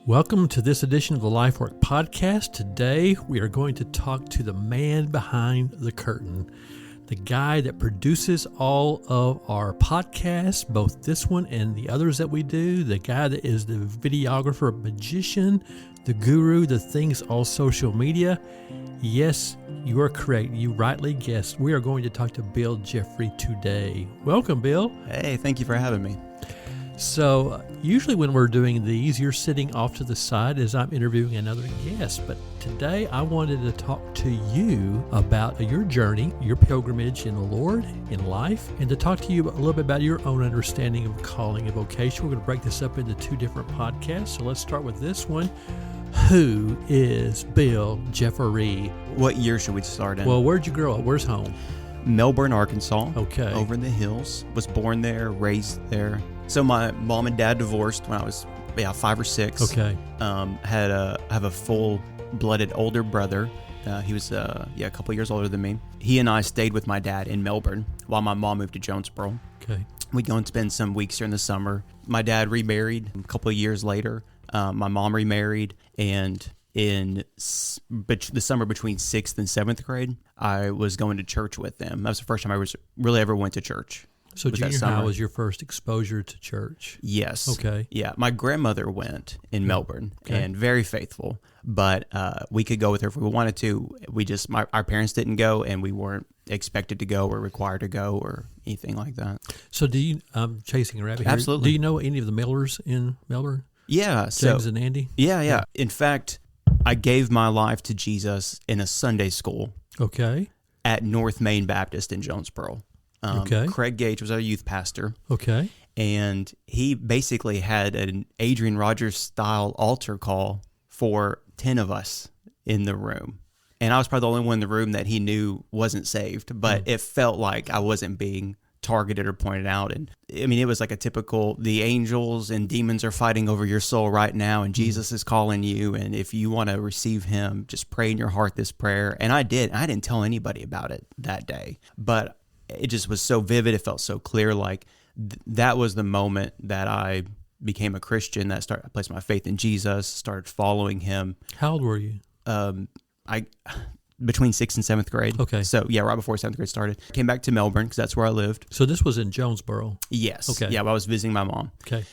Welcome to this edition of the LifeWork Podcast. Today we are going to talk to the man behind the curtain, the guy that produces all of our podcasts, both this one and the others that we do, the guy that is the videographer, magician, the guru, the things all social media. Yes, you are correct. You rightly guessed. We are going to talk to Bill Jeffery today. Welcome, Bill. Hey, thank you for having me. So usually when we're doing these, you're sitting off to the side as I'm interviewing another guest. But today I wanted to talk to you about your journey, your pilgrimage in the Lord, in life, and to talk to you a little bit about your own understanding of calling and vocation. We're going to break this up into two different podcasts. So let's start with this one. Who is Bill Jeffery? What year should we start in? Well, where'd you grow up? Where's home? Melbourne, Arkansas. Okay. Over in the hills. Was born there, raised there. So my mom and dad divorced when I was 5 or 6. Okay. Have a full-blooded older brother. He was a couple years older than me. He and I stayed with my dad in Melbourne while my mom moved to Jonesboro. Okay. We'd go and spend some weeks during the summer. My dad remarried a couple of years later. My mom remarried, and in the summer between 6th and 7th grade, I was going to church with them. That was the first time I really ever went to church. So junior high was your first exposure to church? Yes. Okay. Yeah. My grandmother went in Melbourne and very faithful, but we could go with her if we wanted to. Our parents didn't go, and we weren't expected to go or required to go or anything like that. So I'm chasing a rabbit here. Absolutely. Do you know any of the Millers in Melbourne? Yeah. James and Andy? Yeah. In fact, I gave my life to Jesus in a Sunday school. Okay. At North Main Baptist in Jonesboro. Craig Gage was our youth pastor. Okay. And he basically had an Adrian Rogers style altar call for 10 of us in the room. And I was probably the only one in the room that he knew wasn't saved, but it felt like I wasn't being targeted or pointed out. And I mean, it was like a typical, the angels and demons are fighting over your soul right now, and Jesus is calling you. And if you want to receive him, just pray in your heart this prayer. And I did. I didn't tell anybody about it that day, but it just was so vivid. It felt so clear. Like that was the moment that I became a Christian. I placed my faith in Jesus, started following him. How old were you? Between 6th and 7th grade. Okay. So right before 7th grade started. Came back to Melbourne because that's where I lived. So this was in Jonesboro? Yes. Okay. Yeah, I was visiting my mom. Okay.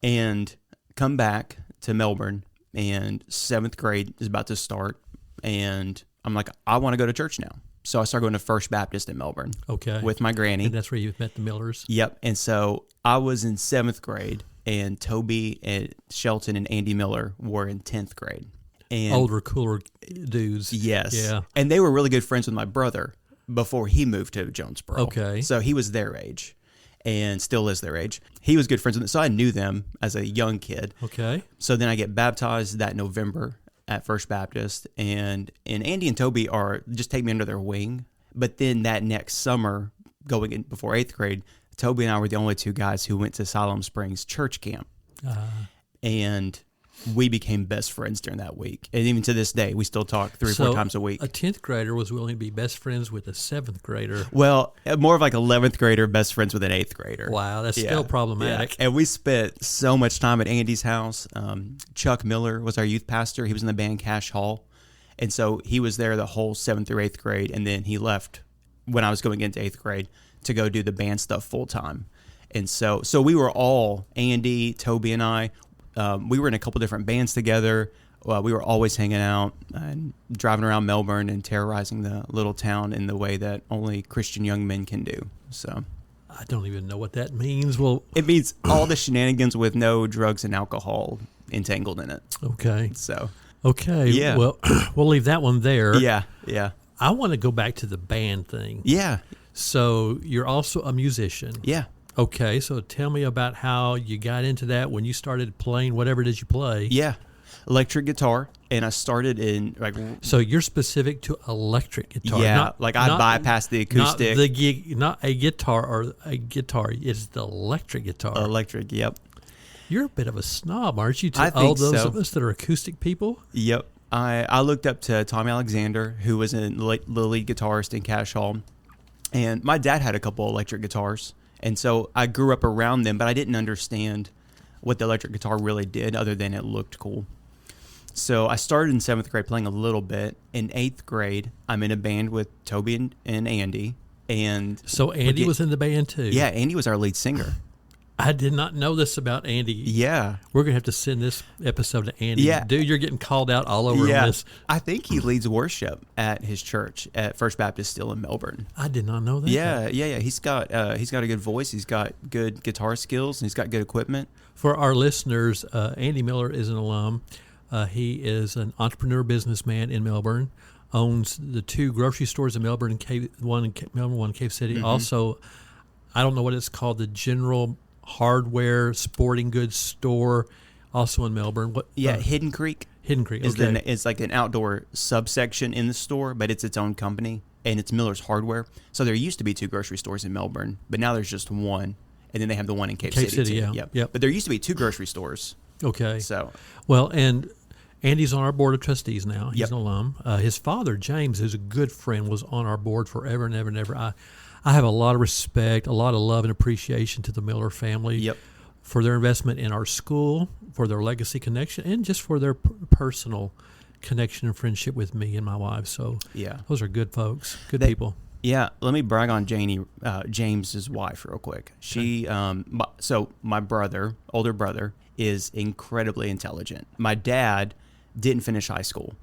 And come back to Melbourne, and 7th grade is about to start, and I'm like, I want to go to church now. So I started going to First Baptist in Melbourne. Okay. With my granny. And that's where you met the Millers? Yep. And so I was in 7th grade, and Toby and Shelton and Andy Miller were in 10th grade. And older, cooler dudes. Yes. Yeah. And they were really good friends with my brother before he moved to Jonesboro. Okay. So he was their age and still is their age. He was good friends with them. So I knew them as a young kid. Okay. So then I get baptized that November at First Baptist, and Andy and Toby just take me under their wing. But then that next summer, going in before 8th grade, Toby and I were the only two guys who went to Siloam Springs church camp. And we became best friends during that week. And even to this day, we still talk 3 or 4 times a week. A 10th grader was willing to be best friends with a 7th grader. Well, more of like 11th grader best friends with an 8th grader. Wow, that's still problematic. Yeah. And we spent so much time at Andy's house. Chuck Miller was our youth pastor. He was in the band Cash Hall. And so he was there the whole 7th through 8th grade. And then he left when I was going into 8th grade to go do the band stuff full time. And so we were all, Andy, Toby, and I, we were in a couple different bands together. We were always hanging out and driving around Melbourne and terrorizing the little town in the way that only Christian young men can do. So I don't even know what that means. Well, it means all the shenanigans with no drugs and alcohol entangled in it. Okay. So okay. Yeah. Well, we'll leave that one there. Yeah. Yeah. I want to go back to the band thing. Yeah. So you're also a musician. Yeah. Okay, so tell me about how you got into that when you started playing whatever it is you play. Yeah, electric guitar, and I started in like. So you're specific to electric guitar. Yeah, I bypassed the acoustic. Not a guitar or a guitar. It's the electric guitar. Electric, yep. You're a bit of a snob, aren't you? To I think all those so. of us that are acoustic people. Yep, I looked up to Tommy Alexander, who was the lead guitarist in Cash Hall, and my dad had a couple electric guitars. And so I grew up around them, but I didn't understand what the electric guitar really did other than it looked cool. So I started in 7th grade playing a little bit. In 8th grade, I'm in a band with Toby and Andy. And so Andy was in the band too? Yeah, Andy was our lead singer. I did not know this about Andy. Yeah. We're going to have to send this episode to Andy. Yeah. Dude, you're getting called out all over on this. I think he leads worship at his church at First Baptist still in Melbourne. I did not know that. Yeah. He's got a good voice. He's got good guitar skills, and he's got good equipment. For our listeners, Andy Miller is an alum. He is an entrepreneur businessman in Melbourne, owns the 2 grocery stores in Melbourne, one in Melbourne, one in Cave City. Mm-hmm. Also, I don't know what it's called, the General Hardware Sporting Goods Store, also in Melbourne. Hidden Creek. Hidden Creek, okay. It's like an outdoor subsection in the store, but it's its own company, and it's Miller's Hardware. So there used to be 2 grocery stores in Melbourne, but now there's just one, and then they have the one in Cave City too. Yeah. Yep. But there used to be 2 grocery stores. Okay. So, well, and Andy's on our board of trustees now. He's an alum. His father, James, who's a good friend, was on our board forever and ever and ever. I have a lot of respect, a lot of love and appreciation to the Miller family for their investment in our school, for their legacy connection, and just for their personal connection and friendship with me and my wife. So those are good folks, good people. Yeah, let me brag on James's wife real quick. She, so my older brother, is incredibly intelligent. My dad didn't finish high school,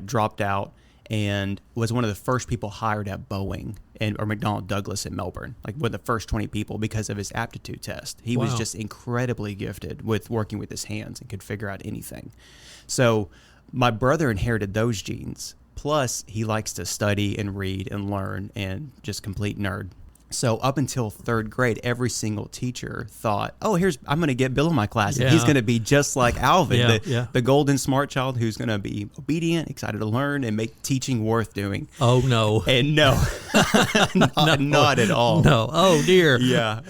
dropped out, and was one of the first people hired at Boeing or McDonnell Douglas in Melbourne, one of the first 20 people because of his aptitude test. He was just incredibly gifted with working with his hands and could figure out anything. So my brother inherited those genes. Plus, he likes to study and read and learn and just complete nerd. So up until 3rd grade, every single teacher thought, I'm going to get Bill in my class. And he's going to be just like Alvin, the golden smart child who's going to be obedient, excited to learn, and make teaching worth doing. Oh, no. And no, not at all. No. Oh, dear. Yeah.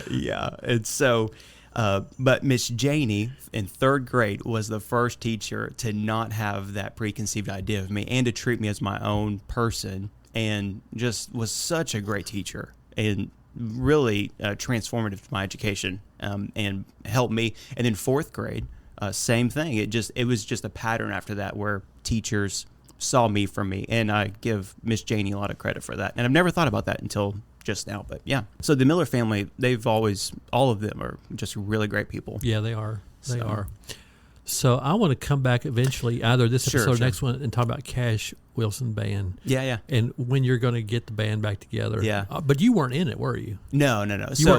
And so, but Miss Janie in 3rd grade was the first teacher to not have that preconceived idea of me and to treat me as my own person, and just was such a great teacher. And really transformative to my education, and helped me. And then 4th grade, same thing. It was just a pattern after that where teachers saw me for me, and I give Miss Janie a lot of credit for that. And I've never thought about that until just now, but yeah. So the Miller family, all of them are just really great people. Yeah, they are. They are. So I want to come back eventually, either this episode or next one, and talk about Cash Wilson Band. Yeah. And when you're going to get the band back together. Yeah. But you weren't in it, were you? No.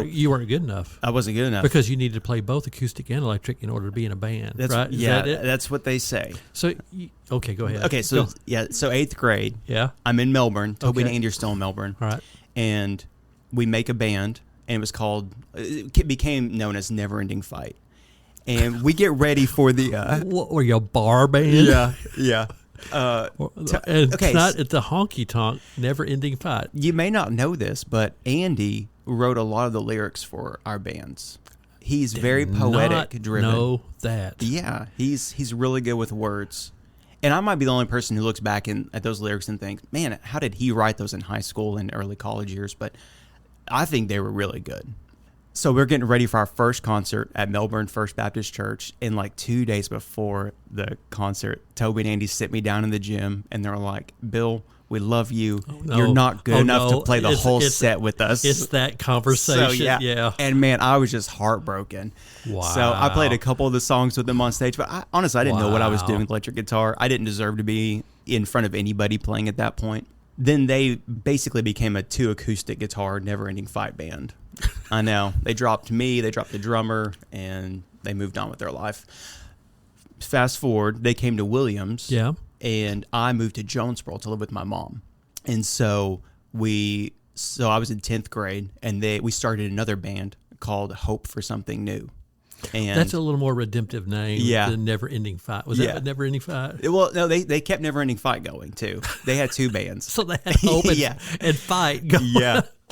You weren't good enough. I wasn't good enough. Because you needed to play both acoustic and electric in order to be in a band, right? That's what they say. So, okay, go ahead. Okay, so 8th grade. Yeah. I'm in Melbourne. Toby and Andy are still in Melbourne. All right. And we make a band, and it became known as Never Ending Fight. And we get ready for the... what were you, a bar band? Yeah. It's a honky-tonk, never-ending fight. You may not know this, but Andy wrote a lot of the lyrics for our bands. He's very poetic-driven. Know that. Yeah, he's really good with words. And I might be the only person who looks back at those lyrics and thinks, man, how did he write those in high school and early college years? But I think they were really good. So we're getting ready for our first concert at Melbourne First Baptist Church, and 2 days before the concert, Toby and Andy sit me down in the gym, and they're like, Bill, we love you. Oh, no. You're not good enough to play the whole set with us. It's that conversation. So, yeah. And man, I was just heartbroken. Wow. So I played a couple of the songs with them on stage, but honestly, I didn't know what I was doing with electric guitar. I didn't deserve to be in front of anybody playing at that point. Then they basically became a 2 acoustic guitar, never-ending fight band. I know. They dropped me, they dropped the drummer, and they moved on with their life. Fast forward, they came to Williams. Yeah. And I moved to Jonesboro to live with my mom. And so I was in 10th grade, and we started another band called Hope for Something New. And that's a little more redemptive name than Never Ending Fight. Was that a Never Ending Fight? Well, no, they kept Never Ending Fight going, too. They had 2 bands. So they had Hope and Fight going.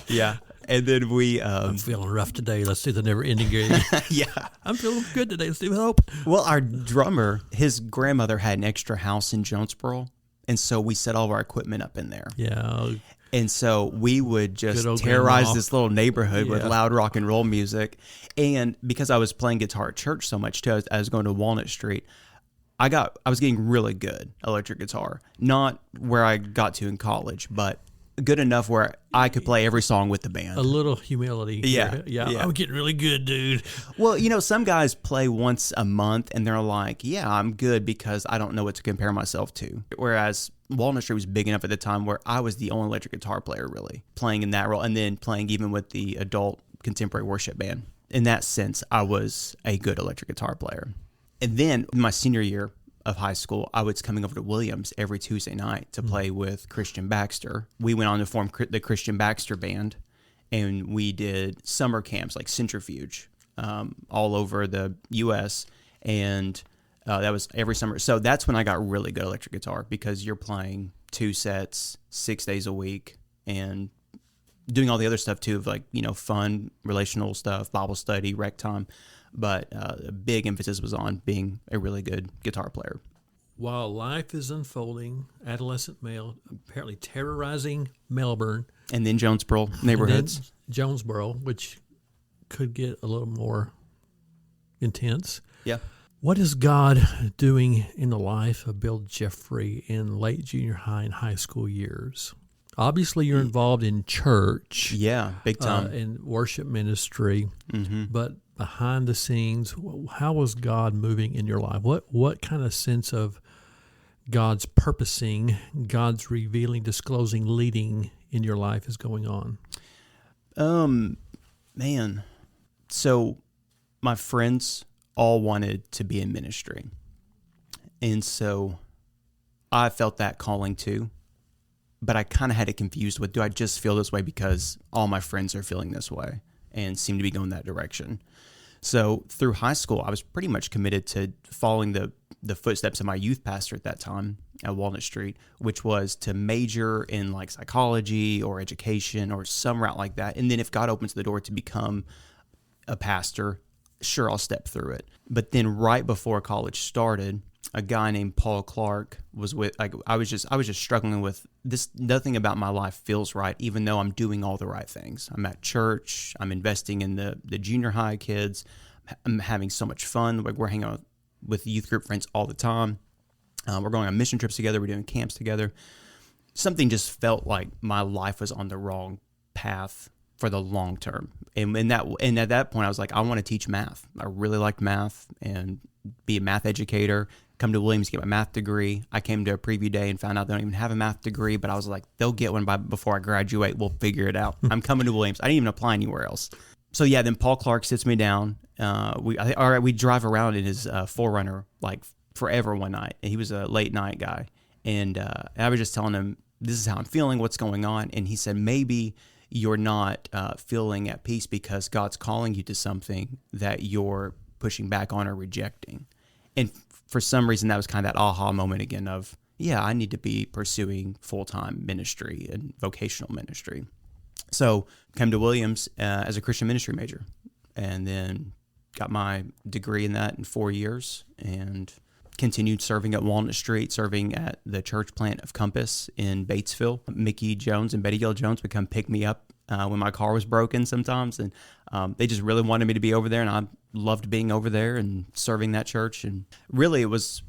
Yeah. And then I'm feeling rough today. Let's do the Never Ending game. Yeah. I'm feeling good today. Let's do Hope. Well, our drummer, his grandmother had an extra house in Jonesboro, and so we set all of our equipment up in there. Yeah. And so we would just terrorize this little neighborhood with loud rock and roll music. And because I was playing guitar at church so much, too, I was going to Walnut Street, I was getting really good electric guitar. Not where I got to in college, but good enough where I could play every song with the band. A little humility. Yeah. I'm getting really good, dude. Well, some guys play once a month and they're like, yeah, I'm good because I don't know what to compare myself to. Whereas Walnut Street was big enough at the time where I was the only electric guitar player really playing in that role, and then playing even with the adult contemporary worship band. In that sense, I was a good electric guitar player. And then in my senior year of high school, I was coming over to Williams every Tuesday night to play with Christian Baxter. We went on to form the Christian Baxter Band, and we did summer camps like Centrifuge all over the U.S., and that was every summer. So that's when I got really good electric guitar, because you're playing 2 sets, 6 days a week, and doing all the other stuff too, of like, fun relational stuff, Bible study, rec time. But a big emphasis was on being a really good guitar player. While life is unfolding, adolescent male apparently terrorizing Melbourne. And then Jonesboro neighborhoods. And then Jonesboro, which could get a little more intense. Yeah. What is God doing in the life of Bill Jeffery in late junior high and high school years? Obviously, you're involved in church. Yeah, big time. In worship ministry. Mm-hmm. But behind the scenes, how was God moving in your life? What kind of sense of God's purposing, God's revealing, disclosing, leading in your life is going on? Man. So my friends all wanted to be in ministry. And so I felt that calling too. But I kind of had it confused with, do I just feel this way because all my friends are feeling this way and seem to be going that direction? So through high school, I was pretty much committed to following the footsteps of my youth pastor at that time at Walnut Street, which was to major in like psychology or education or some route like that. And then if God opens the door to become a pastor, sure, I'll step through it. But then right before college started, a guy named Paul Clark was with, like, I was just struggling with this. Nothing about my life feels right, even though I'm doing all the right things. I'm at church. I'm investing in the junior high kids. I'm having so much fun. Like, we're hanging out with youth group friends all the time. We're going on mission trips together. We're doing camps together. Something just felt like my life was on the wrong path for the long term. And at that point, I was like, I want to teach math. I really liked math and be a math educator. Come to Williams, get my math degree. I came to a preview day and found out they don't even have a math degree, but I was like, they'll get one before I graduate. We'll figure it out. I'm coming to Williams. I didn't even apply anywhere else. So yeah, then Paul Clark sits me down. We drive around in his 4Runner like forever one night. And he was a late night guy. And I was just telling him, this is how I'm feeling, what's going on. And he said, maybe you're not feeling at peace because God's calling you to something that you're pushing back on or rejecting. And for some reason, that was kind of that aha moment again of, yeah, I need to be pursuing full-time ministry and vocational ministry. So came to Williams as a Christian ministry major, and then got my degree in that in 4 years, and continued serving at Walnut Street, serving at the church plant of Compass in Batesville. Mickey Jones and Betty Gail Jones would come pick me up when my car was broken sometimes, and they just really wanted me to be over there, and I loved being over there and serving that church. And really, it was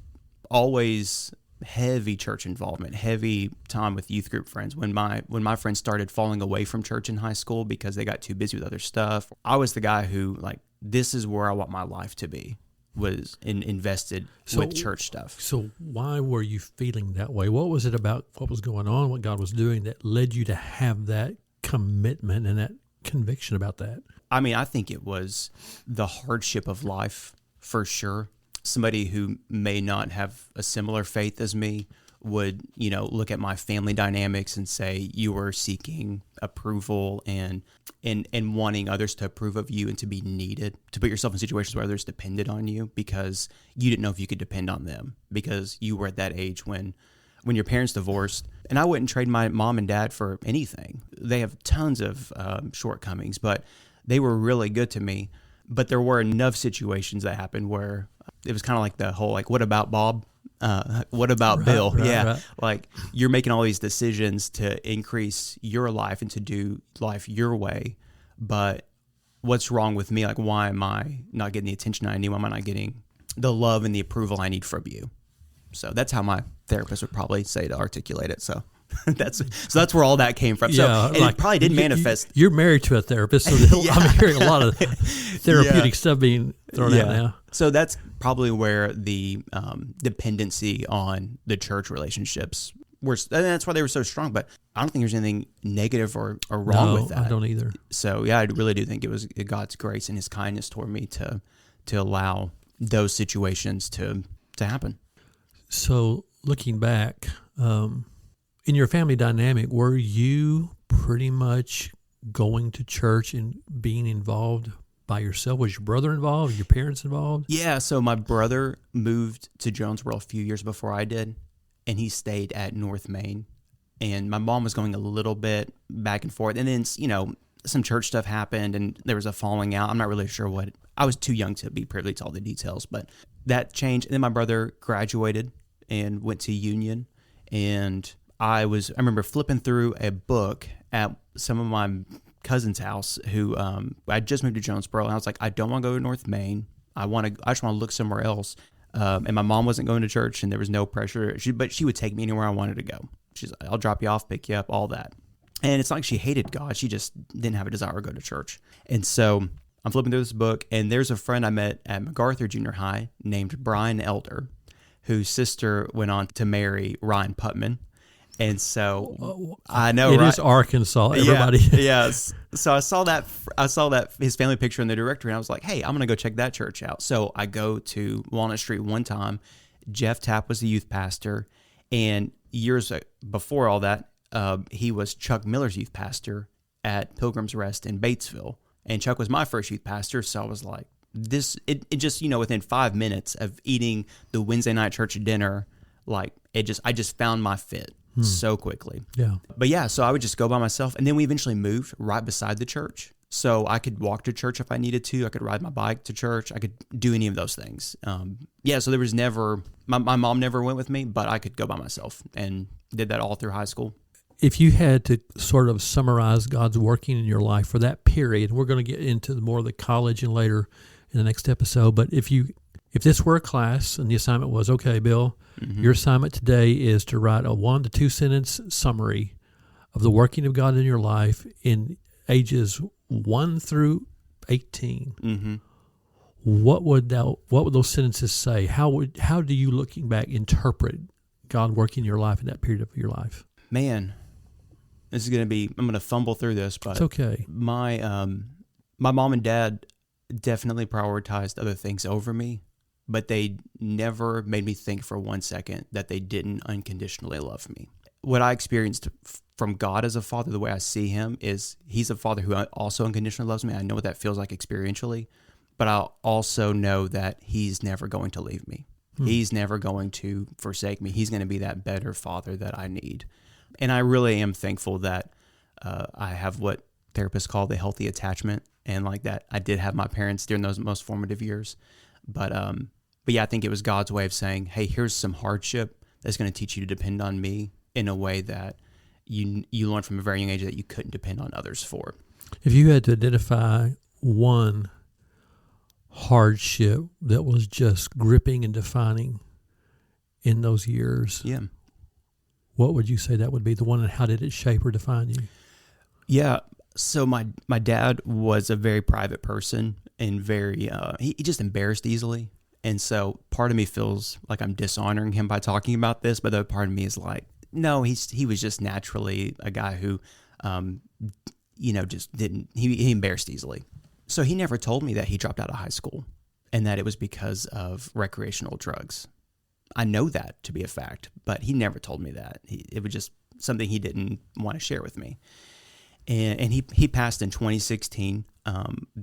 always heavy church involvement, heavy time with youth group friends. When my friends started falling away from church in high school because they got too busy with other stuff, I was the guy who, like, this is where I want my life to be, was invested with church stuff. So why were you feeling that way? What was it about what was going on, what God was doing, that led you to have that commitment and that conviction about that? I mean, I think it was the hardship of life, for sure. Somebody who may not have a similar faith as me would, look at my family dynamics and say, you were seeking approval and wanting others to approve of you and to be needed, to put yourself in situations where others depended on you because you didn't know if you could depend on them, because you were at that age when your parents divorced. And I wouldn't trade my mom and dad for anything. They have tons of shortcomings, but they were really good to me. But there were enough situations that happened where it was kind of like the whole, like, what about Bob? What about Bill? Right. Like, you're making all these decisions to increase your life and to do life your way. But what's wrong with me? Like, why am I not getting the attention I need? Why am I not getting the love and the approval I need from you? So that's how my therapist would probably say to articulate it. So that's where all that came from. Yeah, so and it probably did manifest. You're married to a therapist, so Yeah. I'm hearing a lot of therapeutic stuff being thrown out now. So that's probably where the dependency on the church relationships were, and that's why they were so strong. But I don't think there's anything negative or wrong with that. I don't either. So yeah, I really do think it was God's grace and His kindness toward me to allow those situations to happen. So looking back, in your family dynamic, were you pretty much going to church and being involved by yourself? Was your brother involved? Your parents involved? Yeah, so my brother moved to Jonesboro a few years before I did, and he stayed at North Main. And my mom was going a little bit back and forth. And then, some church stuff happened, and there was a falling out. I'm not really sure what. I was too young to be privy to all the details, but that changed. And then my brother graduated and went to Union, and I remember flipping through a book at some of my cousin's house who I just moved to Jonesboro, and I was like, I don't want to go to North Main. I just want to look somewhere else. And my mom wasn't going to church, and there was no pressure. But she would take me anywhere I wanted to go. She's like, I'll drop you off, pick you up, all that. And it's not like she hated God. She just didn't have a desire to go to church. And so I'm flipping through this book, and there's a friend I met at MacArthur Junior High named Brian Elder, whose sister went on to marry Ryan Putman. And so I know it is Arkansas. Everybody, yes. So I saw that his family picture in the directory, and I was like, "Hey, I'm gonna go check that church out." So I go to Walnut Street one time. Jeff Tapp was the youth pastor, and years before all that, he was Chuck Miller's youth pastor at Pilgrim's Rest in Batesville, and Chuck was my first youth pastor. So I was like, it just within 5 minutes of eating the Wednesday night church dinner, I just found my fit. So quickly. Yeah. But yeah, so I would just go by myself. And then we eventually moved right beside the church. So I could walk to church if I needed to. I could ride my bike to church. I could do any of those things. So there was never, my mom never went with me, but I could go by myself and did that all through high school. If you had to sort of summarize God's working in your life for that period, we're going to get into more of the college and later in the next episode. But if this were a class and the assignment was, okay, Bill, your assignment today is to write a 1 to 2 sentence summary of the working of God in your life in ages 1 through 18. What would those sentences say? How do you, looking back, interpret God working in your life in that period of your life? Man, this is I'm going to fumble through this, but it's okay. My mom and dad definitely prioritized other things over me, but they never made me think for 1 second that they didn't unconditionally love me. What I experienced from God as a father, the way I see him, is he's a father who also unconditionally loves me. I know what that feels like experientially, but I also know that he's never going to leave me. He's never going to forsake me. He's going to be that better father that I need. And I really am thankful that I have what therapists call the healthy attachment, and like that I did have my parents during those most formative years. But yeah, I think it was God's way of saying, hey, here's some hardship that's going to teach you to depend on me in a way that you learned from a very young age that you couldn't depend on others for. If you had to identify one hardship that was just gripping and defining in those years, what would you say that would be? The one, and how did it shape or define you? Yeah, so my dad was a very private person and very he just embarrassed easily. And so part of me feels like I'm dishonoring him by talking about this, but the other part of me is like, no, he was just naturally a guy who, just didn't, he embarrassed easily. So he never told me that he dropped out of high school and that it was because of recreational drugs. I know that to be a fact, but he never told me that. It was just something he didn't want to share with me. And he passed in 2016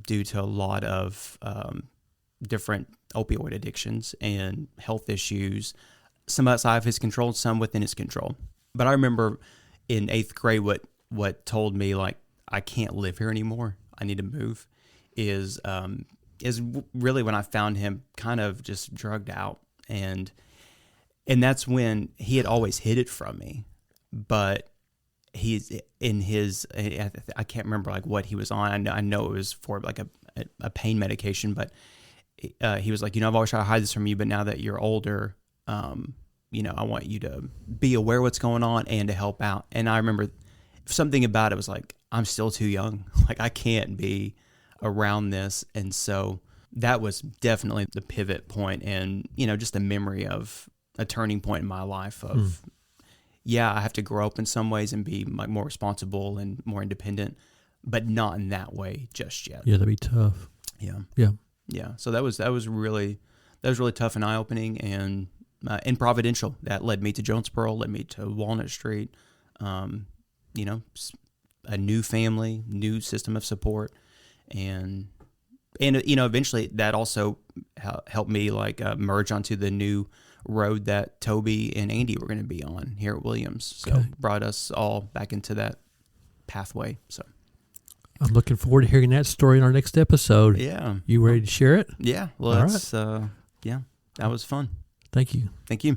due to a lot of different opioid addictions and health issues, some outside of his control, some within his control. But I remember in 8th grade what told me, like, I can't live here anymore, I need to move, is really when I found him kind of just drugged out. And that's when he had always hid it from me. But he's in his, I can't remember like what he was on. I know it was for like a pain medication, but he was like, I've always tried to hide this from you, but now that you're older, I want you to be aware what's going on and to help out. And I remember something about it was like, I'm still too young. Like, I can't be around this. And so that was definitely the pivot point and, just a memory of a turning point in my life of, I have to grow up in some ways and be more responsible and more independent, but not in that way just yet. Yeah, that'd be tough. Yeah. So that was really tough and eye-opening and providential. That led me to Jonesboro, led me to Walnut Street, a new family, new system of support. And eventually that also helped me merge onto the new road that Toby and Andy were going to be on here at Williams. So brought us all back into that pathway. So I'm looking forward to hearing that story in our next episode. Yeah. You ready to share it? Yeah. Well, that was fun. Thank you. Thank you.